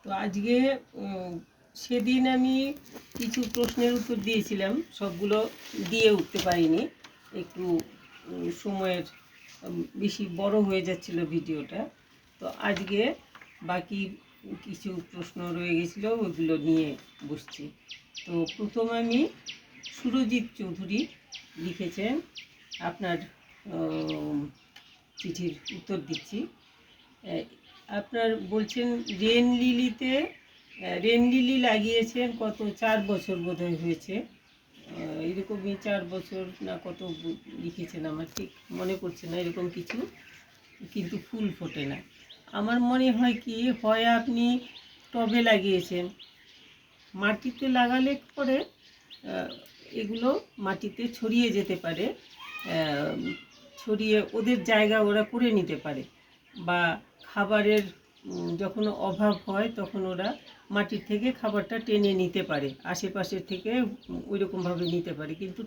তো আজকে সেদিন আমি কিছু প্রশ্নের উত্তর দিয়েছিলাম, সবগুলো দিয়ে উঠতে পারিনি, একটু সময়ের বেশি বড় হয়ে যাচ্ছিল ভিডিওটা। তো আজকে বাকি কিছু প্রশ্ন রয়ে গেছিলো, ওইগুলো নিয়ে বসছি। তো প্রথম আমি সুরজিৎ চৌধুরী লিখেছেন, আপনার চিঠির উত্তর দিচ্ছি। আপনার বলছেন রেন লিলি লাগিয়েছেন কত 4 বছর বোধহয় হয়েছে, এরকমই 4 বছর না কত লিখেছেন, আমার ঠিক মনে পড়ছে না এরকম কিছু, কিন্তু ফুল ফোটে না। আমার মনে হয় কি, হয় আপনি টবে লাগিয়েছেন, মাটিতে লাগালে পরে এগুলো মাটিতে ছড়িয়ে যেতে পারে, ছড়িয়ে ওদের জায়গা ওরা করে নিতে পারে, বা খাবারের যখন অভাব হয় তখন ওরা মাটির থেকে খাবারটা টেনে নিতে পারে, আশেপাশের থেকে ওইরকমভাবে নিতে পারে। কিন্তু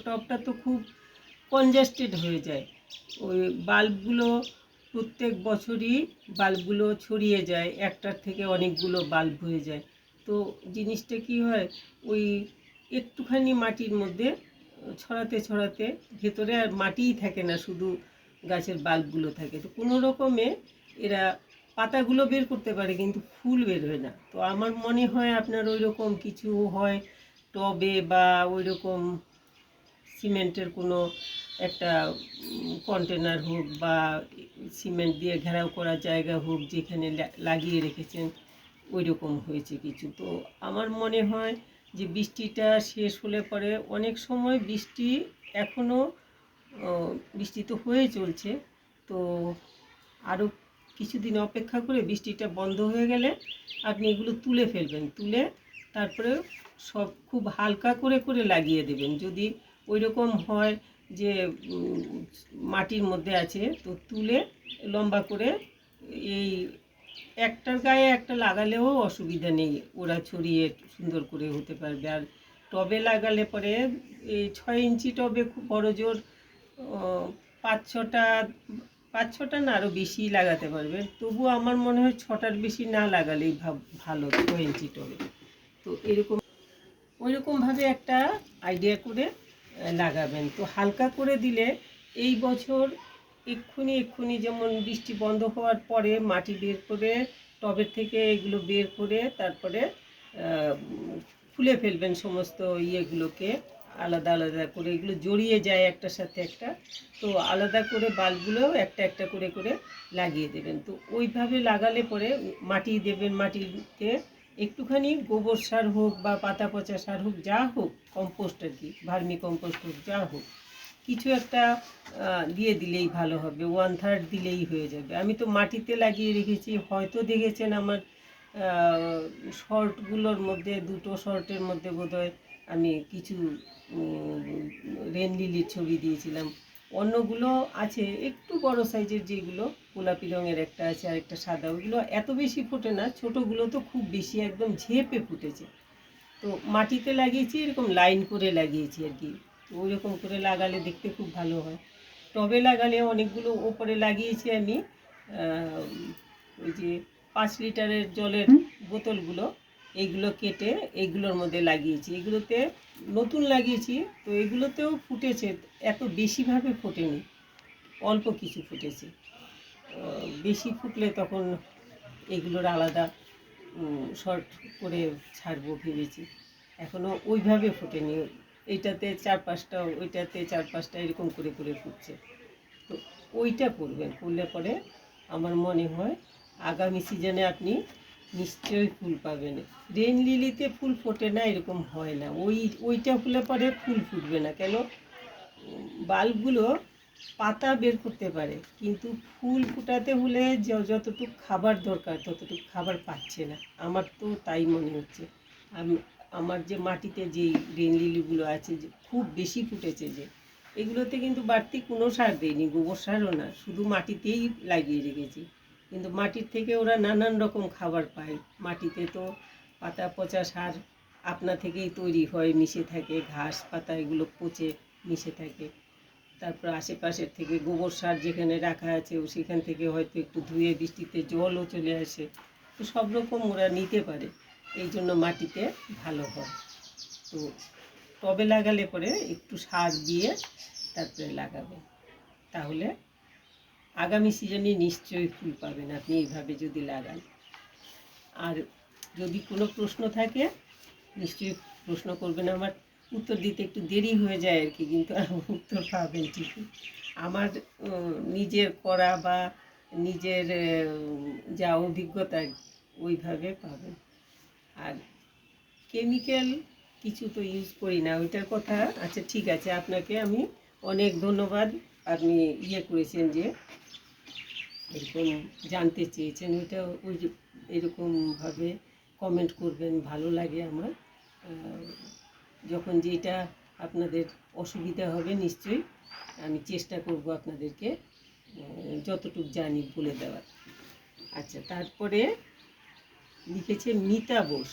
টবটা তো খুব কনজাস্টেড হয়ে যায়, ওই বাল্বগুলো প্রত্যেক বছরই বাল্বগুলো ছড়িয়ে যায়, একটার থেকে অনেকগুলো বাল্ব হয়ে যায়। তো জিনিসটা কি হয়, ওই একটুখানি মাটির মধ্যে ছড়াতে ছড়াতে ভেতরে আর মাটিই থাকে না, শুধু গাছের বাল্বগুলো থাকে। তো কোনো রকমে এরা পাতাগুলো বের করতে পারে কিন্তু ফুল বের হয় না। তো আমার মনে হয় আপনার ওই রকম কিছু হয় টবে, বা ওই রকম সিমেন্টের কোনো একটা কন্টেনার হোক, বা সিমেন্ট দিয়ে ঘেরাও করা জায়গা হোক, যেখানে লাগিয়ে রেখেছেন ওই রকম হয়েছে কিছু। তো আমার মনে হয় যে বৃষ্টিটা শেষ হলে পরে, অনেক সময় বৃষ্টি এখনও বৃষ্টি তো হয়ে চলছে, তো আরও কিছুদিন অপেক্ষা করে বৃষ্টিটা বন্ধ হয়ে গেলে আপনি এগুলো তুলে ফেলবেন, তুলে তারপরে সব খুব হালকা করে করে লাগিয়ে দেবেন। যদি ওই রকম হয় যে মাটির মধ্যে আছে, তো তুলে লম্বা করে এই একটার গায়ে একটা লাগালেও অসুবিধা নেই, ওরা ছড়িয়ে সুন্দর করে হতে পারবে। আর টবে লাগালে পরে এই 6 ইঞ্চি টবে খুব বড় জোর 5-6টা, 5-6টা না আরও বেশি লাগাতে পারবে। তবু আমার মনে হয় 6টার বেশি না লাগালেই ভালো 6 ইঞ্চি টবে। তো এরকম ওইরকমভাবে একটা আইডিয়া করে লাগাবেন। তো হালকা করে দিলে এই বছর এক্ষুনি যেমন বৃষ্টি বন্ধ হওয়ার পরে মাটি বের করে টবের থেকে এগুলো বের করে তারপরে খুলে ফেলবেন সমস্ত ইয়েগুলোকে, আলাদা আলাদা করে এগুলো জড়িয়ে যায় একটার সাথে একটা, তো আলাদা করে বাল্বগুলো একটা একটা করে করে লাগিয়ে দেবেন। তো ওইভাবে লাগালে পরে মাটি দেবেন, মাটিতে একটুখানি গোবর সার হোক বা পাতা পচা সার হোক, যা হোক, কম্পোস্ট আর কি, ভার্মি কম্পোস্ট হোক, যা হোক, কিছু একটা দিয়ে দিলেই ভালো হবে, 1/3 দিলেই হয়ে যাবে। আমি তো মাটিতে লাগিয়ে রেখেছি, হয়তো দেখেছেন আমার শর্টগুলোর মধ্যে, 2টো শর্টের মধ্যে বোধহয় আমি কিছু রেন লিলির ছবি দিয়েছিলাম। অন্যগুলো আছে একটু বড় সাইজের, যেগুলো গোলাপি রঙের একটা আছে আর একটা সাদা, ওইগুলো এত বেশি ফোটে না, ছোটোগুলো তো খুব বেশি একদম ঝেঁপে ফুটেছে। তো মাটিতে লাগিয়েছি, এরকম লাইন করে লাগিয়েছি আর কি, তো ওই রকম করে লাগালে দেখতে খুব ভালো হয়। টবে লাগালে অনেকগুলো ওপরে লাগিয়েছি আমি, ওই যে 5 লিটারের জলের বোতলগুলো, এইগুলো কেটে এইগুলোর মধ্যে লাগিয়েছি, এগুলোতে নতুন লাগিয়েছি, তো এগুলোতেও ফুটেছে, এত বেশিভাবে ফোটেনি, অল্প কিছু ফুটেছে। বেশি ফুটলে তখন এগুলোর আলাদা শর্ট করে ছাড়বো ভেবেছি, এখনও ওইভাবে ফোটেনি, এইটাতে 4-5টা, ওইটাতে 4-5টা, এরকম করে করে ফুটছে। তো ওইটা করবেন, করলে পরে আমার মনে হয় আগামী সিজনে আপনি নিশ্চয়ই ফুল পাবেন। রেন লিলিতে ফুল ফোটে না এরকম হয় না, ওইটা হলে পরে ফুল ফুটবে না কেন, বাল্বগুলো পাতা বের করতে পারে, কিন্তু ফুল ফোটাতে হলে যতটুকু খাবার দরকার ততটুকু খাবার পাচ্ছে না, আমার তো তাই মনে হচ্ছে। আমার যে মাটিতে যেই রেন লিলিগুলো আছে, যে খুব বেশি ফুটেছে, যে এগুলোতে কিন্তু বাড়তি কোনো সার দেয়নি, গোবর সারও না, শুধু মাটিতেই লাগিয়ে রেখেছি, কিন্তু মাটির থেকে ওরা নানান রকম খাবার পায়। মাটিতে তো পাতা পচা সার আপনা থেকেই তৈরি হয়, মিশে থাকে, ঘাস পাতা এগুলো পচে মিশে থাকে, তারপর আশেপাশের থেকে গোবর সার যেখানে রাখা আছে সেখান থেকে হয়তো একটু ধুয়ে বৃষ্টিতে জলও চলে আসে, তো সব রকম ওরা নিতে পারে, এই জন্য মাটিতে ভালো হয়। তো টবে লাগালে পরে একটু সার দিয়ে তারপরে লাগাবেন, তাহলে আগামী সিজনে নিশ্চয়ই ফুল পাবেন আপনি এইভাবে যদি লাগান। আর যদি কোনো প্রশ্ন থাকে নিশ্চয়ই প্রশ্ন করবেন, আমার উত্তর দিতে একটু দেরি হয়ে যায় আর কি, কিন্তু উত্তর পাবেন ঠিকই। আমার নিজের করা বা নিজের যা অভিজ্ঞতা ওইভাবে পাবেন। আর কেমিক্যাল কিছু তো ইউজ করি না, ওইটার কথা। আচ্ছা ঠিক আছে, আপনাকে আমি অনেক ধন্যবাদ। আপনি করেছেন যে এরকম জানতে চেয়েছেন, ওইটা ওই যে এরকমভাবে কমেন্ট করবেন, ভালো লাগে আমার। যখন যেটা আপনাদের অসুবিধা হবে নিশ্চয়ই আমি চেষ্টা করব আপনাদেরকে যতটুকু জানি বলে দেওয়ার। আচ্ছা, তারপরে লিখেছে মিতা বোস।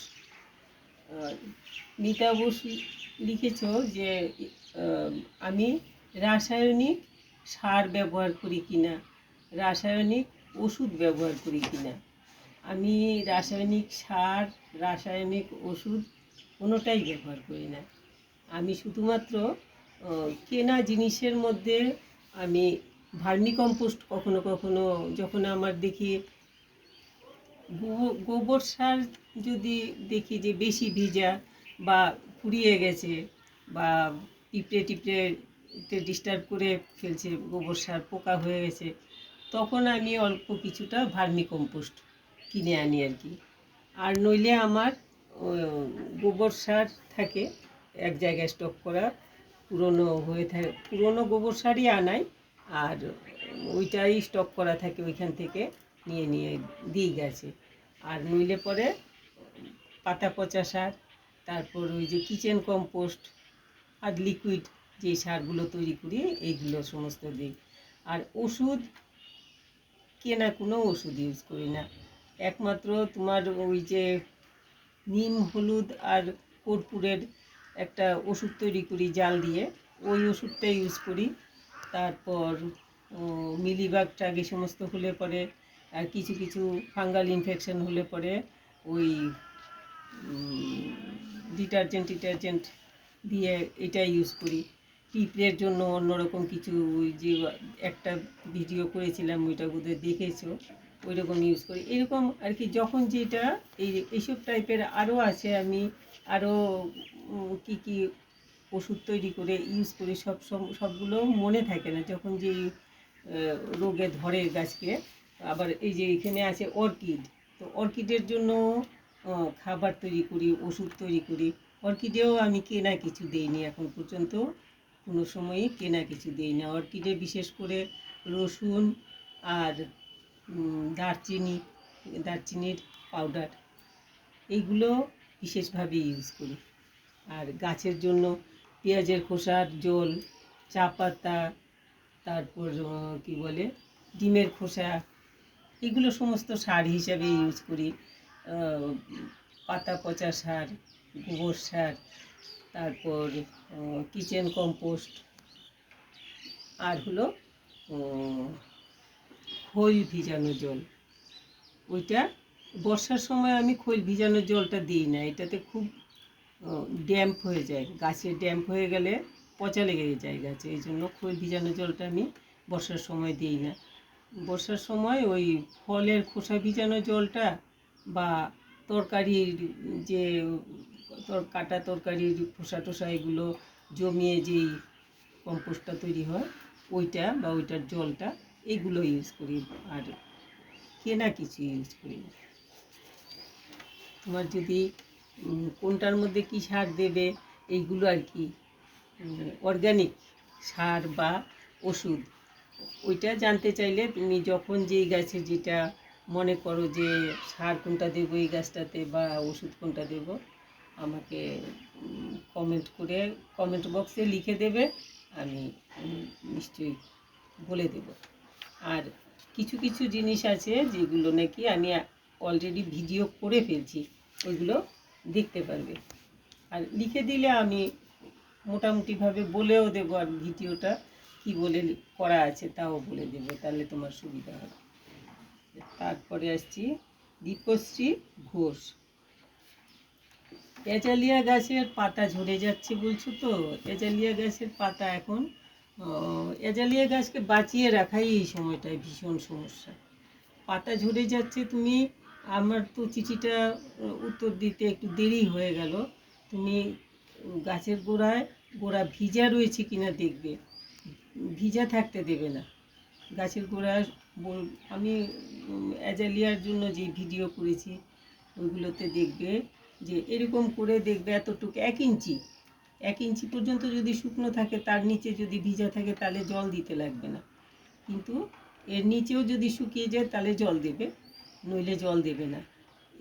মিতা বোস লিখেছ যে আমি রাসায়নিক সার ব্যবহার করি কিনা, রাসায়নিক ওষুধ ব্যবহার করি কিনা। আমি রাসায়নিক সার, রাসায়নিক ওষুধ কোনোটাই ব্যবহার করি না। আমি শুধুমাত্র কেনা জিনিসের মধ্যে আমি ভার্মিকম্পোস্ট কখনো কখনো, যখন আমার দেখি গোবর সার যদি দেখি যে বেশি ভিজা বা ফুরিয়ে গেছে বা পিঁপড়ে টিপড়ে ডিস্টার্ব করে ফেলছে, গোবর সার পোকা হয়ে গেছে, তখন আমি অল্প কিছুটা ভার্মিকম্পোস্ট কিনে আনি আর কি। আর নইলে আমার গোবর সার থাকে এক জায়গায় স্টক করা, পুরনো হয়ে থাকে, পুরনো গোবর সারই আনাই, আর ওইটাই স্টক করা থাকে, ওইখান থেকে নিয়ে নিয়ে দিই গাছে। আর নইলে পরে পাতা পচা সার, তারপর ওই যে কিচেন কম্পোস্ট আর লিকুইড যে সারগুলো তৈরি করি এইগুলো সমস্ত দিই। আর ওষুধ কেনা কোনো ওষুধ ইউজ করি না, একমাত্র তোমার ওই যে নিম হলুদ আর কর্পূরের একটা ওষুধ তৈরি করি জাল দিয়ে, ওই ওষুধটা ইউজ করি। তারপর মিলিবাগ টাগ এই সমস্ত হলে পরে, আর কিছু কিছু ফাঙ্গাল ইনফেকশন হলে পরে ওই ডিটারজেন্ট দিয়ে এটা ইউজ করি। পিঁপড়ের জন্য অন্যরকম কিছু, ওই যে একটা ভিডিও করেছিলাম ওইটা বোধহয় দেখেছো, ওই রকম ইউজ করি। এরকম আর কি, যখন যেটা এইসব টাইপের আরও আছে, আমি আরও কি কি ওষুধ তৈরি করে ইউজ করি, সবগুলো মনে থাকে না যখন যে রোগে ধরে গাছকে। আবার এই যে এখানে আছে অর্কিড, তো অর্কিডের জন্য খাবার তৈরি করি, ওষুধ তৈরি করি। অর্কিডেও আমি কেনা কিছু দিইনি এখন পর্যন্ত, কোনো সময়ই কেনা কিছু দিই না। অর্কিডে বিশেষ করে রসুন আর দারচিনির পাউডার এইগুলো বিশেষভাবে ইউজ করি। আর গাছের জন্য পেঁয়াজের খোসার জল, চা পাতা, তারপর কি বলে ডিমের খোসা, এগুলো সমস্ত সার হিসাবে ইউজ করি। পাতা পচা সার, গোবর সার, তারপর কিচেন কম্পোস্ট, আর হলো খৈল ভিজানো জল। ওইটা বর্ষার সময় আমি খৈল ভিজানো জলটা দিই না, এটাতে খুব ড্যাম্প হয়ে যায়, গাছে ড্যাম্প হয়ে গেলে পচা লেগে যায় গাছে, এই জন্য খৈল ভিজানো জলটা আমি বর্ষার সময় দিই না। বর্ষার সময় ওই ফলের খোসা ভিজানো জলটা বা তরকারির যে কাটা তরকারির খোসা টোসা এগুলো জমিয়ে যেই কম্পোস্টটা তৈরি হয় ওইটা বা ওইটার জলটা, এগুলো ইউজ করি। আর কেনা কিছু ইউজ করি না। তোমার যদি কোনটার মধ্যে কী সার দেবে এইগুলো আর কি, অর্গানিক সার বা ওষুধ, ওইটা জানতে চাইলে তুমি যখন যেই গাছে যেটা মনে করো যে সার কোনটা দেবো এই গাছটাতে বা ওষুধ কোনটা দেবো, আমাকে কমেন্ট বক্সে লিখে দেবে, আমি নিশ্চয়ই বলে দেব। আর কিছু কিছু জিনিস আছে যেগুলো নাকি আমি অলরেডি ভিডিও করে ফেলছি, ওইগুলো দেখতে পারবে। আর লিখে দিলে আমি মোটামুটিভাবে বলেও দেবো, আর ভিডিওটা কি বলে করা আছে তাও বলে দেবো, তাহলে তোমার সুবিধা হবে। তারপরে আসছি দীপশ্রী ঘোষ। অ্যাজালিয়া গাছের পাতা ঝরে যাচ্ছে বলছো তো, অ্যাজালিয়া গাছের পাতা এখন অ্যাজালিয়া গাছকে বাঁচিয়ে রাখাই এই সময়টায় ভীষণ সমস্যা। পাতা ঝরে যাচ্ছে, তুমি, আমার তো চিঠিটা উত্তর দিতে একটু দেরি হয়ে গেল। তুমি গাছের গোড়া ভিজা রয়েছে কিনা দেখবে, ভিজা থাকতে দেবে না গাছের গোড়া। আমি অ্যাজালিয়ার জন্য যে ভিডিও করেছি ওইগুলোতে দেখবে যে এরকম করে দেখবে এতটুকু 1 ইঞ্চি পর্যন্ত যদি শুকনো থাকে, তার নিচে যদি ভিজা থাকে তাহলে জল দিতে লাগবে না। কিন্তু এর নিচেও যদি শুকিয়ে যায় তাহলে জল দেবে, নইলে জল দেবে না।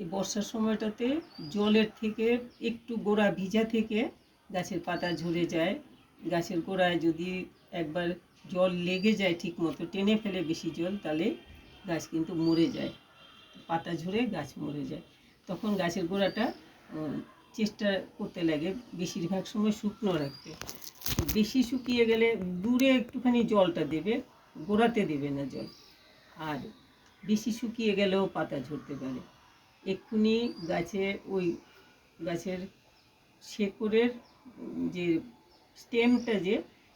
এই বর্ষার সময়টাতে জলের থেকে একটু গোড়া ভিজা থেকে গাছের পাতা ঝরে যায়। গাছের গোড়ায় যদি একবার জল লেগে যায় ঠিক মতো, টেনে ফেলে বেশি জল, তাহলে গাছ কিন্তু মরে যায়, পাতা ঝরে গাছ মরে যায়। তখন গাছের গোড়াটা চেষ্টা করতে লাগে বেশিরভাগ সময় শুকনো রাখতে। বেশি শুকিয়ে গেলে দূরে একটুখানি জলটা দেবে, গোড়াতে দেবে না জল। আর বেশি শুকিয়ে গেলেও পাতা ঝরতে পারে। এক্ষুনি গাছের শেকড়ের যে স্টেমটা, যে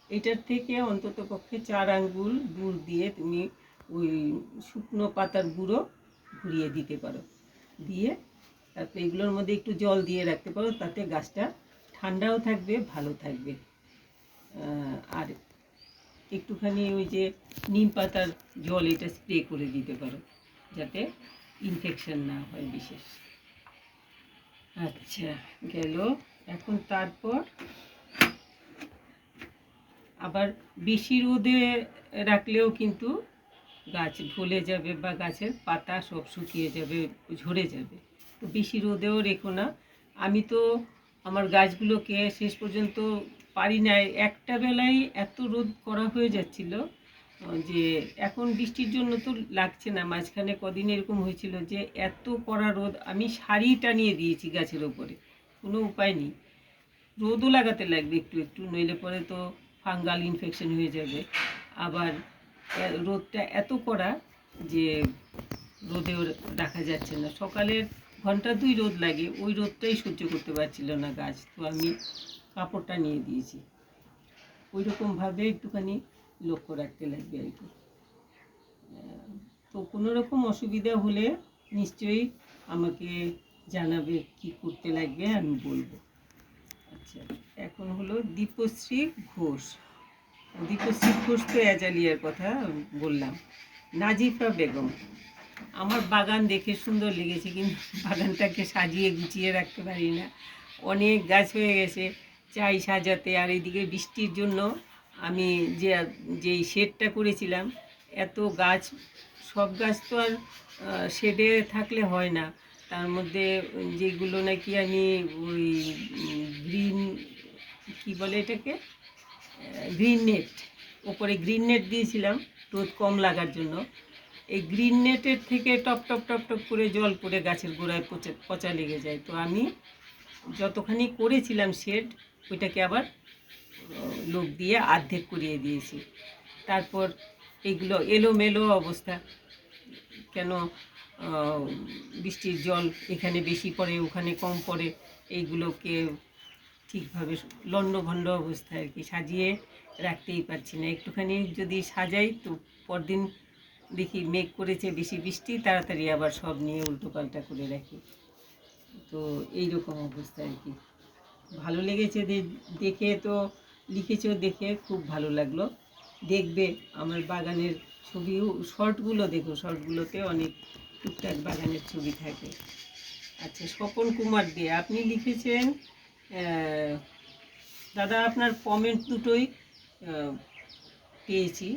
এটার থেকে অন্তত পক্ষে 4 আঙ্গুল দূর দিয়ে তুমি ওই শুকনো পাতার গুঁড়ো ঘুরিয়ে দিতে পারো, দিয়ে তারপরে এগুলোর মধ্যে একটু জল দিয়ে রাখতে পারো, তাতে গাছটা ঠান্ডাও থাকবে, ভালো থাকবে। আর একটুখানি ওই যে নিম পাতার জল, এটা স্প্রে করে দিতে পারো যাতে ইনফেকশন না হয় বিশেষ। আচ্ছা, গেল। এখন তারপর আবার বেশি রোদে রাখলেও কিন্তু গাছ ঢলে যাবে বা গাছের পাতা সব শুকিয়ে যাবে, ঝরে যাবে। তো বেশি রোদেও রেখো না। আমি তো আমার গাছগুলোকে শেষ পর্যন্ত পারি নাই, একটা বেলায় এত রোদ করা হয়ে যাচ্ছিল যে এখন বৃষ্টির জন্য তো লাগছে না। মাঝখানে কদিন এরকম হয়েছিল যে এত কড়া রোদ, আমি শাড়ি টানিয়ে দিয়েছি গাছের ওপরে, কোনো উপায় নেই। রোদও লাগাতে লাগবে একটু একটু, নইলে পরে তো ফাঙ্গাল ইনফেকশন হয়ে যাবে। আবার রোদটা এত কড়া যে রোদেও রাখা যাচ্ছে না। সকালের 1-2 ঘন্টা রোদ লাগে, ওই রোদটাই সহ্য করতে পারছিল না গাছ, তো আমি কাপড়টা নিয়ে দিয়েছি। ওই রকমভাবে একটুখানি লক্ষ্য রাখতে লাগবে আর কি। তো কোনো রকম অসুবিধা হলে নিশ্চয়ই আমাকে জানাবে, কি করতে লাগবে আমি বলবো। আচ্ছা, এখন হলো দীপশ্রী ঘোষ। দীপশ্রী ঘোষ তো অ্যাজালিয়ার কথা বললাম। নাজিফা বেগম। আমার বাগান দেখে সুন্দর লেগেছে, কিন্তু বাগানটাকে সাজিয়ে গুছিয়ে রাখতে পারি না, অনেক গাছ হয়ে গেছে, চাই সাজাতে। আর এইদিকে বৃষ্টির জন্য আমি যেই শেডটা করেছিলাম, এত গাছ, সব গাছ তো আর শেডে থাকলে হয় না। তার মধ্যে যেগুলো নাকি আমি ওই গ্রিন, কী বলে এটাকে, গ্রিন নেট, ওপরে গ্রিন নেট দিয়েছিলাম রোদ কম লাগার জন্য। এই গ্রিন নেটের থেকে টপ টপ টপ টপ করে জল পড়ে গাছের গোড়ায় পচা লেগে যায়। তো আমি যতখানি করেছিলাম শেড, ওইটাকে আবার লোক দিয়ে অর্ধেক করিয়ে দিয়েছি। তারপর এইগুলো এলোমেলো অবস্থা, কেন বৃষ্টির জল এখানে বেশি পড়ে ওখানে কম পড়ে, এইগুলোকে ঠিকভাবে লণ্ডভণ্ড অবস্থায় আর কি সাজিয়ে রাখতেই পারছি না। একটুখানি যদি সাজাই তো পরদিন দেখি মেঘ করেছে, বেশি বৃষ্টি, তাড়াতাড়ি আবার সব নিয়ে উল্টোপাল্টা করে রাখি। তো এইরকম অবস্থা আর কি। ভালো লেগেছে দেখে, তো লিখেছ দেখে খুব ভালো লাগলো। দেখবে আমার বাগানের ছবিও, শর্টগুলো দেখো, শর্টগুলোতে অনেক টুকটাক বাগানের ছবি থাকে। আচ্ছা, স্বপন কুমার দে, আপনি লিখেছেন, দাদা আপনার কমেন্ট দুটোই পেয়েছি,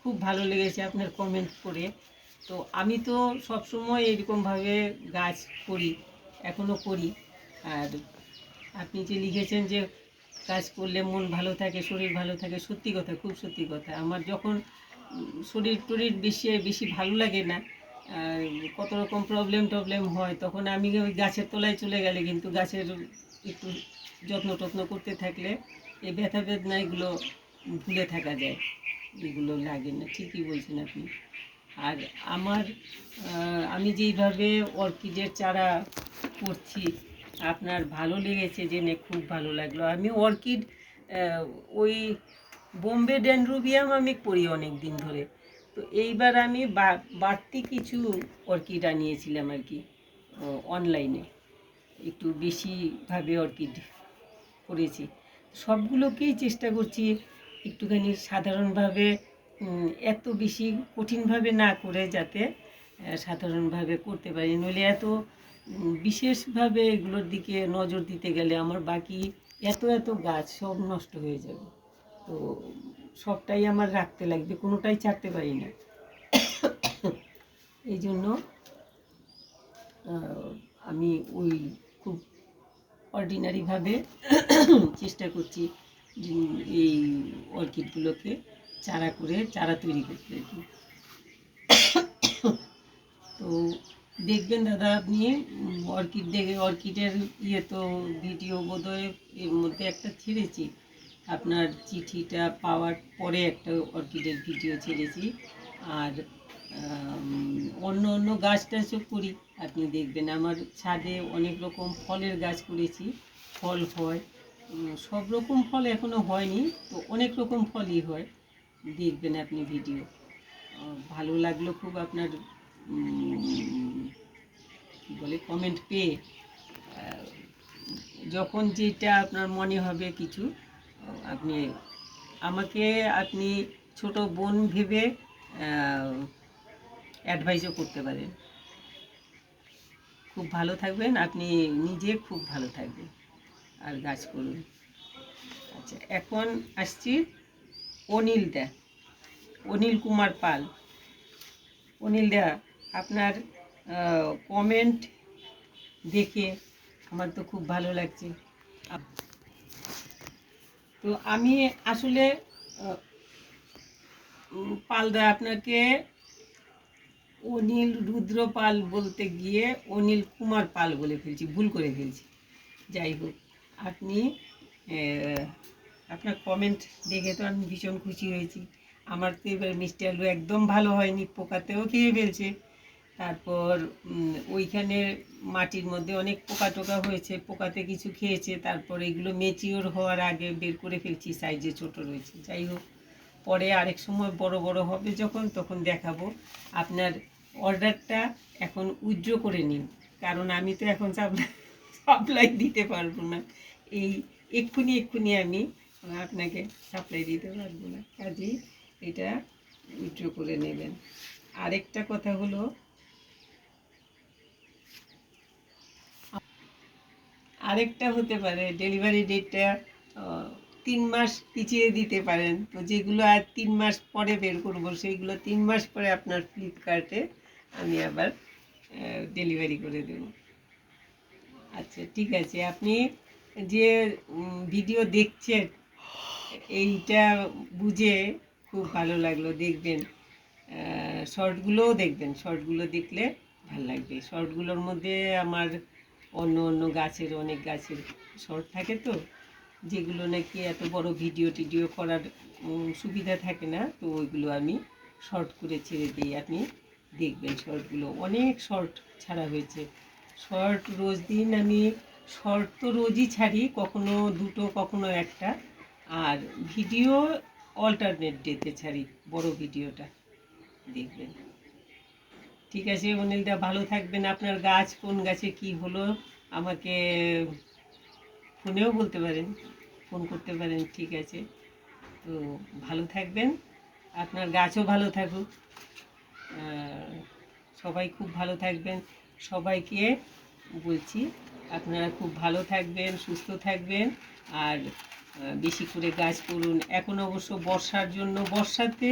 খুব ভালো লেগেছে আপনার কমেন্ট পড়ে। তো আমি তো সবসময় এরকমভাবে গাছ করি, এখনও করি। আর আপনি যে লিখেছেন যে কাজ করলে মন ভালো থাকে, শরীর ভালো থাকে, সত্যি কথা, খুব সত্যি কথা। আমার যখন শরীর টরীর বেশি ভালো লাগে না, কত রকম প্রবলেম হয়, তখন আমি ওই গাছের তলায় চলে গেলে কিন্তু গাছের একটু যত্ন টত্ন করতে থাকলে এই ব্যথা বেদনা এগুলো ভুলে থাকা যায়, এগুলো লাগে না। ঠিকই বলছেন আপনি। আর আমার আমি যেইভাবে অর্কিডের চারা করছি, আপনার ভালো লেগেছে জেনে খুব ভালো লাগলো। আমি অর্কিড ওই বোম্বে ড্যানড্রোবিয়াম আমি করি অনেক দিন ধরে। তো এইবার আমি বাড়তি কিছু অর্কিড আনিয়েছিলাম আর কি, অনলাইনে একটু বেশিভাবে অর্কিড করেছি। সবগুলোকেই চেষ্টা করছি একটুখানি সাধারণভাবে, এত বেশি কঠিনভাবে না করে যাতে সাধারণভাবে করতে পারি, নইলে এত বিশেষভাবে এগুলোর দিকে নজর দিতে গেলে আমার বাকি এত এত গাছ সব নষ্ট হয়ে যাবে। তো সবটাই আমার রাখতে লাগবে, কোনোটাই ছাড়তে পারি না। এই জন্য আমি ওই খুব অর্ডিনারিভাবে চেষ্টা করছি এই অর্কিডগুলোকে চারা তৈরি করতে আর কি। তো দেখবেন দাদা, আপনি অর্কিডের তো ভিডিও বোধহয় এর মধ্যে একটা ছেড়েছি, আপনার চিঠিটা পাওয়ার পরে একটা অর্কিডের ভিডিও ছেড়েছি। আর অন্য অন্য গাছ টাছও করি, আপনি দেখবেন আমার ছাদে অনেক রকম ফলের গাছ করেছি, ফল হয়, সব রকম ফল এখনও হয়নি, তো অনেক রকম ফলই হয়, দেখবেন আপনি ভিডিও। ভালো লাগলো খুব আপনার কী বলে কমেন্ট পেয়ে। যখন যেটা আপনার মনে হবে কিছু, আপনি আমাকে ছোট বোন ভেবে অ্যাডভাইসও করতে পারেন। খুব ভালো থাকবেন, আপনি নিজে খুব ভালো থাকবেন আর গাছ করুন। আচ্ছা, এখন আসছি অনিল কুমার পাল। অনিলদা, আপনার কমেন্ট দেখে আমার তো খুব ভালো লাগছে। তো আমি আসলে পালদা, আপনাকে অনিল রুদ্র পাল বলতে গিয়ে অনিল কুমার পাল বলে ফেলছি, ভুল করে ফেলছি। যাই হোক, আপনি আপনার কমেন্ট দেখে তো আমি ভীষণ খুশি হয়েছি। আমার তো এবার মিষ্টি আলু একদম ভালো হয়নি, পোকাতেও খেয়ে ফেলছে। তারপর ওইখানে মাটির মধ্যে অনেক পোকা টোকা হয়েছে, পোকাতে কিছু খেয়েছে। তারপর এগুলো ম্যাচিওর হওয়ার আগে বের করে ফেলছি, সাইজে ছোট রয়েছে। যাই হোক, পরে আরেক সময় বড় বড় হবে যখন, তখন দেখাবো। আপনার অর্ডারটা এখন উইথড্র করে নিন, কারণ আমি তো এখন সাপ্লাই দিতে পারবো না। এই এক্ষুনি আমি আপনাকে সাপ্লাই দিতে পারবো না, কাজেই এটা উইথড্র করে নেবেন। আরেকটা কথা হলো, আরেকটা হতে পারে ডেলিভারি ডেটটা 3 মাস পিছিয়ে দিতে পারেন। তো যেগুলো আর 3 মাস পরে বের করবো, সেইগুলো 3 মাস পরে আপনার ফ্লিপকার্টে আমি আবার ডেলিভারি করে দেব। আচ্ছা, ঠিক আছে। আপনি যে ভিডিও দেখছেন, এইটা বুঝে খুব ভালো লাগলো। দেখবেন শর্টগুলোও দেখবেন, শর্টগুলো দেখলে ভালো লাগবে। শর্টগুলোর মধ্যে আমার অন্য গাছের, অনেক গাছের শর্ট থাকে, তো যেগুলো নাকি এত বড় ভিডিও টিডিও করার সুবিধা থাকে না, তো ওইগুলো আমি শর্ট করে ছেড়ে দিই। আপনি দেখবেন শর্টগুলো, অনেক শর্ট ছাড়া হয়েছে। শর্ট আমি শর্ট তো রোজই ছাড়ি, কখনো দুটো কখনো একটা, আর ভিডিও অল্টারনেট ডেতে ছাড়ি, বড় ভিডিওটা দেখবেন। ঠিক আছে অনিলদা, ভালো থাকবেন। আপনার গাছ কোন গাছে কি হলো আমাকে ফোনেও বলতে পারেন, ফোন করতে পারেন। ঠিক আছে, তো ভালো থাকবেন, আপনার গাছও ভালো থাকুক, সবাই খুব ভালো থাকবেন। সবাইকে বলছি আপনারা খুব ভালো থাকবেন, সুস্থ থাকবেন, আর বেশি করে গাছ করুন। এখন অবশ্য বর্ষার জন্য, বর্ষাতে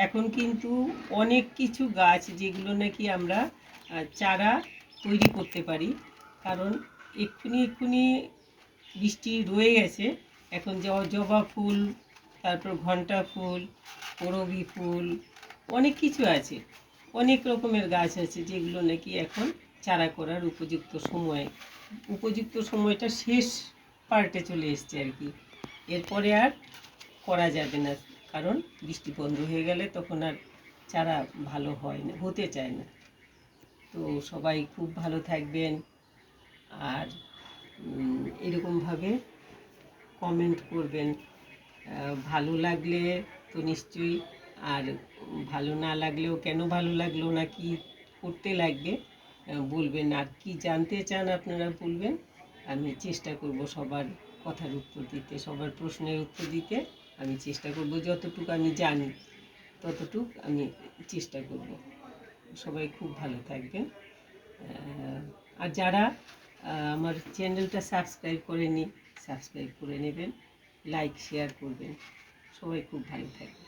এখন কিন্তু অনেক কিছু গাছ যেগুলো নাকি আমরা চারা তৈরি করতে পারি, কারণ এক্ষুনি বৃষ্টি রয়ে গেছে। এখন জবা ফুল, তারপর ঘণ্টা ফুল, করবী ফুল, অনেক কিছু আছে, অনেক রকমের গাছ আছে যেগুলো নাকি এখন চারা করার উপযুক্ত সময়টা শেষ পার্টে চলে এসছে আর কি। এরপরে আর করা যাবে না, কারণ বৃষ্টি বন্ধ হয়ে গেলে তখন আর চারা ভালো হয় না, হতে চায় না। তো সবাই খুব ভালো থাকবেন, আর এরকমভাবে কমেন্ট করবেন। ভালো লাগলে তো নিশ্চয়ই, আর ভালো না লাগলেও কেন ভালো লাগলো না, কি করতে লাগবে বলবেন, আর কি জানতে চান আপনারা বলবেন। আমি চেষ্টা করব সবার কথার উত্তর দিতে, সবার প্রশ্নের উত্তর দিতে আমি চেষ্টা করব, যতটুকু আমি জানি ততটুকু আমি চেষ্টা করব। সবাই খুব ভালো থাকবেন। আর যারা আমার চ্যানেলটা সাবস্ক্রাইব করেনি, সাবস্ক্রাইব করে নেবেন, লাইক শেয়ার করবেন। সবাই খুব ভালো থাকবেন।